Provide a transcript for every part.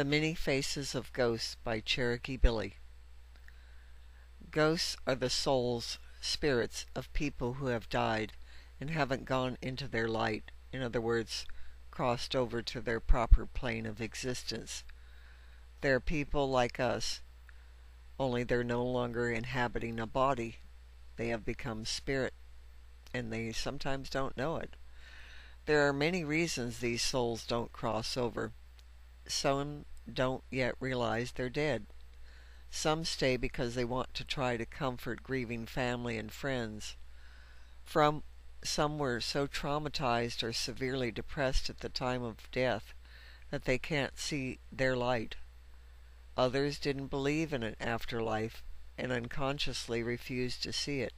The Many Faces of Ghosts by Cherokee Billie. Ghosts are the souls, spirits of people who have died and haven't gone into their light, in other words, crossed over to their proper plane of existence. They're people like us, only they're no longer inhabiting a body. They have become spirit, and they sometimes don't know it. There are many reasons these souls don't cross over. Some don't yet realize they're dead. Some stay because they want to try to comfort grieving family and friends. Some were so traumatized or severely depressed at the time of death that they can't see their light. Others didn't believe in an afterlife and unconsciously refused to see it.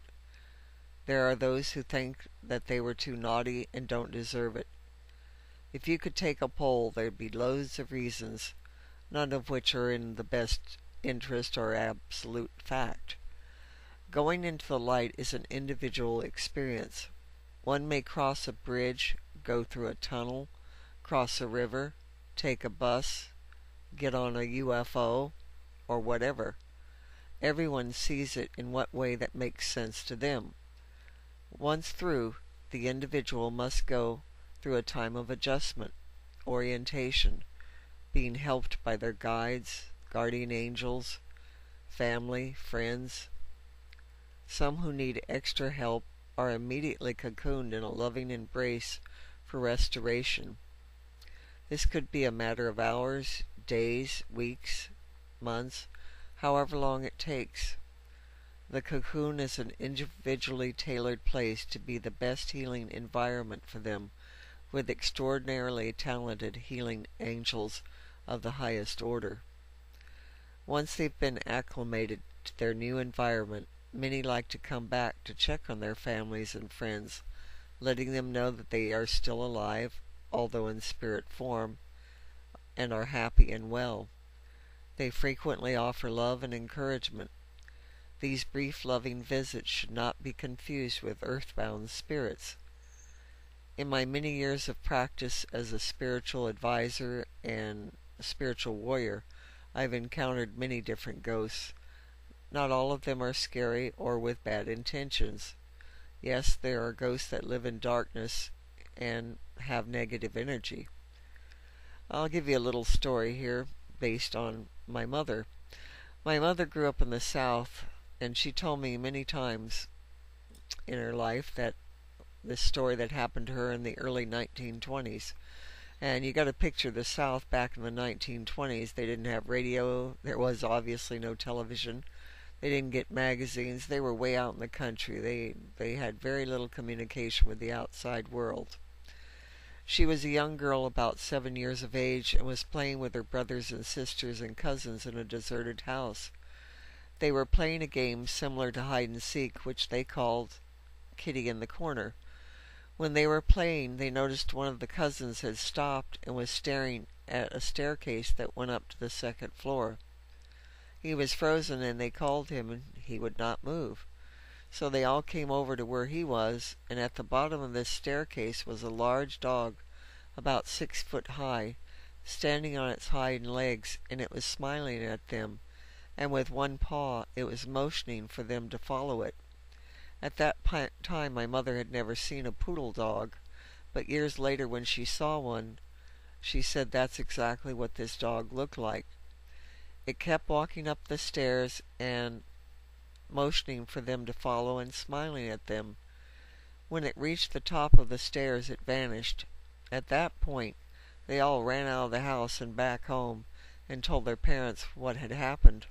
There are those who think that they were too naughty and don't deserve it. If you could take a poll, there'd be loads of reasons, none of which are in the best interest or absolute fact. Going into the light is an individual experience. One may cross a bridge, go through a tunnel, cross a river, take a bus, get on a UFO, or whatever. Everyone sees it in what way that makes sense to them. Once through, the individual must go through a time of adjustment, orientation, being helped by their guides, guardian angels, family, friends. Some who need extra help are immediately cocooned in a loving embrace for restoration. This could be a matter of hours, days, weeks, months, however long it takes. The cocoon is an individually tailored place to be the best healing environment for them, with extraordinarily talented healing angels of the highest order. Once they've been acclimated to their new environment, many like to come back to check on their families and friends, letting them know that they are still alive, although in spirit form, and are happy and well. They frequently offer love and encouragement. These brief loving visits should not be confused with earthbound spirits. In my many years of practice as a spiritual advisor and a spiritual warrior, I've encountered many different ghosts. Not all of them are scary or with bad intentions. Yes, there are ghosts that live in darkness and have negative energy. I'll give you a little story here based on my mother. My mother grew up in the South, and she told me many times in her life that this story that happened to her in the early 1920s. And you got to picture the South back in the 1920s. They didn't have radio. There was obviously no television. They didn't get magazines. They were way out in the country. They had very little communication with the outside world. She was a young girl about 7 years of age and was playing with her brothers and sisters and cousins in a deserted house. They were playing a game similar to hide and seek, which they called Kitty in the Corner. When they were playing, they noticed one of the cousins had stopped and was staring at a staircase that went up to the second floor. He was frozen, and they called him, and he would not move. So they all came over to where he was, and at the bottom of this staircase was a large dog, about 6 foot high, standing on its hind legs, and it was smiling at them, and with one paw it was motioning for them to follow it. At that time my mother had never seen a poodle dog, but years later when she saw one, she said that's exactly what this dog looked like. It kept walking up the stairs and motioning for them to follow and smiling at them. When it reached the top of the stairs, it vanished. At that point, they all ran out of the house and back home and told their parents what had happened.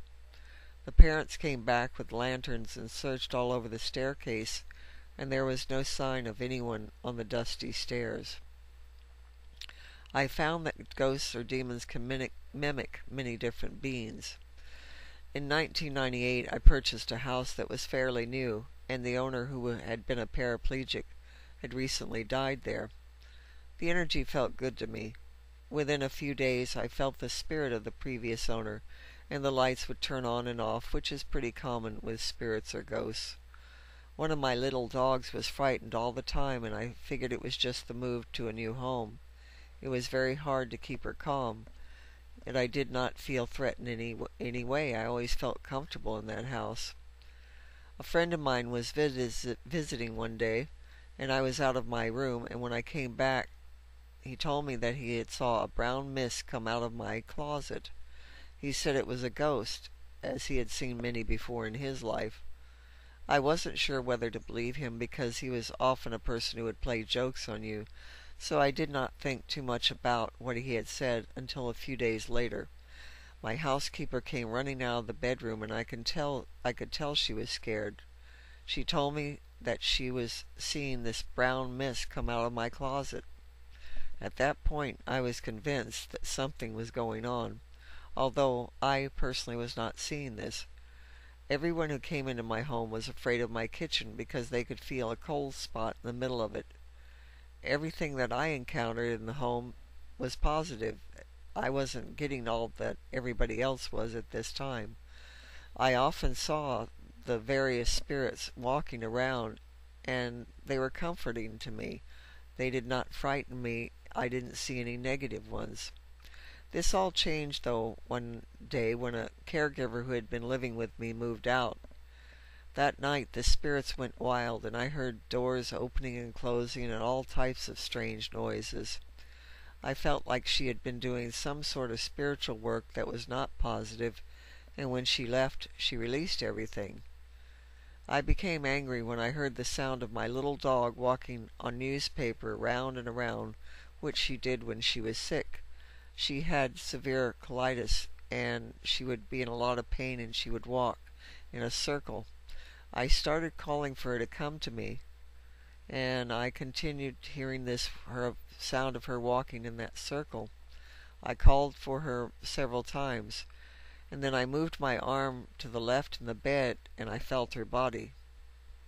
The parents came back with lanterns and searched all over the staircase, and there was no sign of anyone on the dusty stairs. I found that ghosts or demons can mimic many different beings. In 1998, I purchased a house that was fairly new, and the owner, who had been a paraplegic, had recently died there. The energy felt good to me. Within a few days, I felt the spirit of the previous owner, and the lights would turn on and off, which is pretty common with spirits or ghosts. One of my little dogs was frightened all the time, and I figured it was just the move to a new home. It was very hard to keep her calm. and I did not feel threatened in any way. I always felt comfortable in that house. A friend of mine was visiting one day, and I was out of my room, and when I came back, he told me that he had saw a brown mist come out of my closet. He said it was a ghost, as he had seen many before in his life. I wasn't sure whether to believe him because he was often a person who would play jokes on you, so I did not think too much about what he had said until a few days later. My housekeeper came running out of the bedroom, and I could tell she was scared. She told me that she was seeing this brown mist come out of my closet. At that point, I was convinced that something was going on, although I personally was not seeing this. Everyone who came into my home was afraid of my kitchen because they could feel a cold spot in the middle of it. Everything that I encountered in the home was positive. I wasn't getting all that everybody else was at this time. I often saw the various spirits walking around, and they were comforting to me. They did not frighten me. I didn't see any negative ones. This all changed, though, one day when a caregiver who had been living with me moved out. That night the spirits went wild, and I heard doors opening and closing and all types of strange noises. I felt like she had been doing some sort of spiritual work that was not positive, and when she left, she released everything. I became angry when I heard the sound of my little dog walking on newspaper round and around, which she did when she was sick. She had severe colitis, and she would be in a lot of pain, and she would walk in a circle. I started calling for her to come to me, and I continued hearing her sound of her walking in that circle. I called for her several times, and then I moved my arm to the left in the bed, and I felt her body.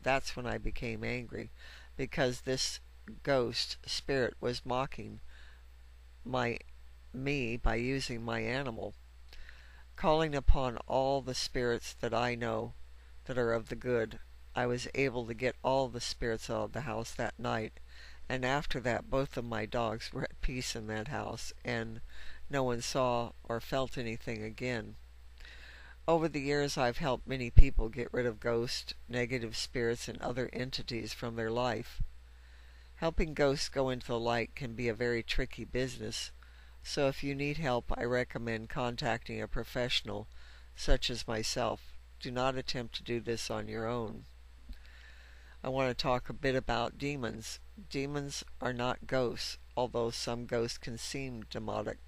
That's when I became angry, because this ghost spirit was mocking me by using my animal. Calling upon all the spirits that I know that are of the good, I was able to get all the spirits out of the house that night, and after that both of my dogs were at peace in that house, and no one saw or felt anything again. Over the years I've helped many people get rid of ghosts, negative spirits, and other entities from their life. Helping ghosts go into the light can be a very tricky business, so if you need help, I recommend contacting a professional, such as myself. Do not attempt to do this on your own. I want to talk a bit about demons. Demons are not ghosts, although some ghosts can seem demonic.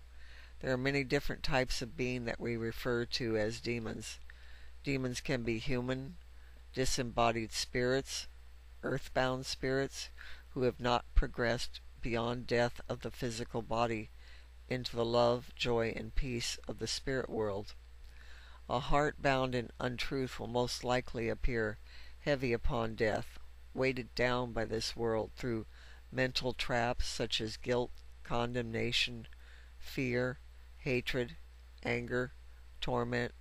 There are many different types of being that we refer to as demons. Demons can be human, disembodied spirits, earthbound spirits who have not progressed beyond death of the physical body into the love, joy, and peace of the spirit world. A heart bound in untruth will most likely appear heavy upon death, weighted down by this world through mental traps such as guilt, condemnation, fear, hatred, anger, torment,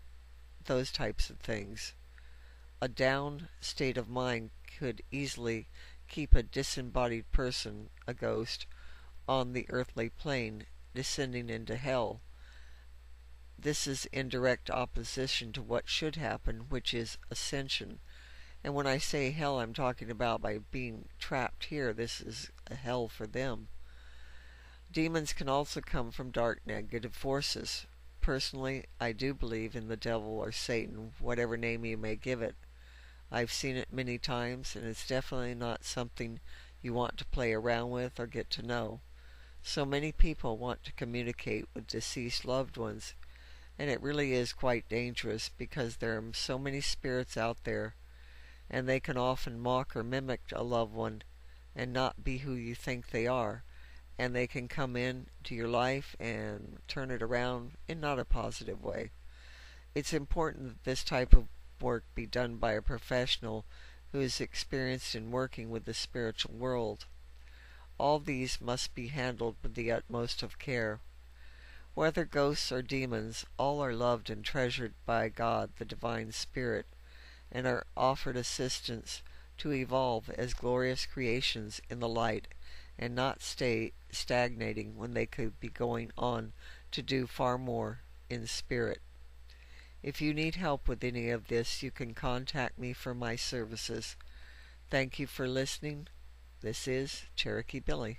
those types of things. A down state of mind could easily keep a disembodied person, a ghost, on the earthly plane, descending into hell. This is in direct opposition to what should happen, which is ascension. And when I say hell, I'm talking about by being trapped here. This is a hell for them. Demons can also come from dark negative forces. Personally, I do believe in the devil or Satan, whatever name you may give it. I've seen it many times, and it's definitely not something you want to play around with or get to know. So many people want to communicate with deceased loved ones, and it really is quite dangerous because there are so many spirits out there, and they can often mock or mimic a loved one and not be who you think they are, and they can come in to your life and turn it around in not a positive way. It's important that this type of work be done by a professional who is experienced in working with the spiritual world. All these must be handled with the utmost of care. Whether ghosts or demons, all are loved and treasured by God, the Divine Spirit, and are offered assistance to evolve as glorious creations in the light and not stay stagnating when they could be going on to do far more in spirit. If you need help with any of this, you can contact me for my services. Thank you for listening. This is Cherokee Billie.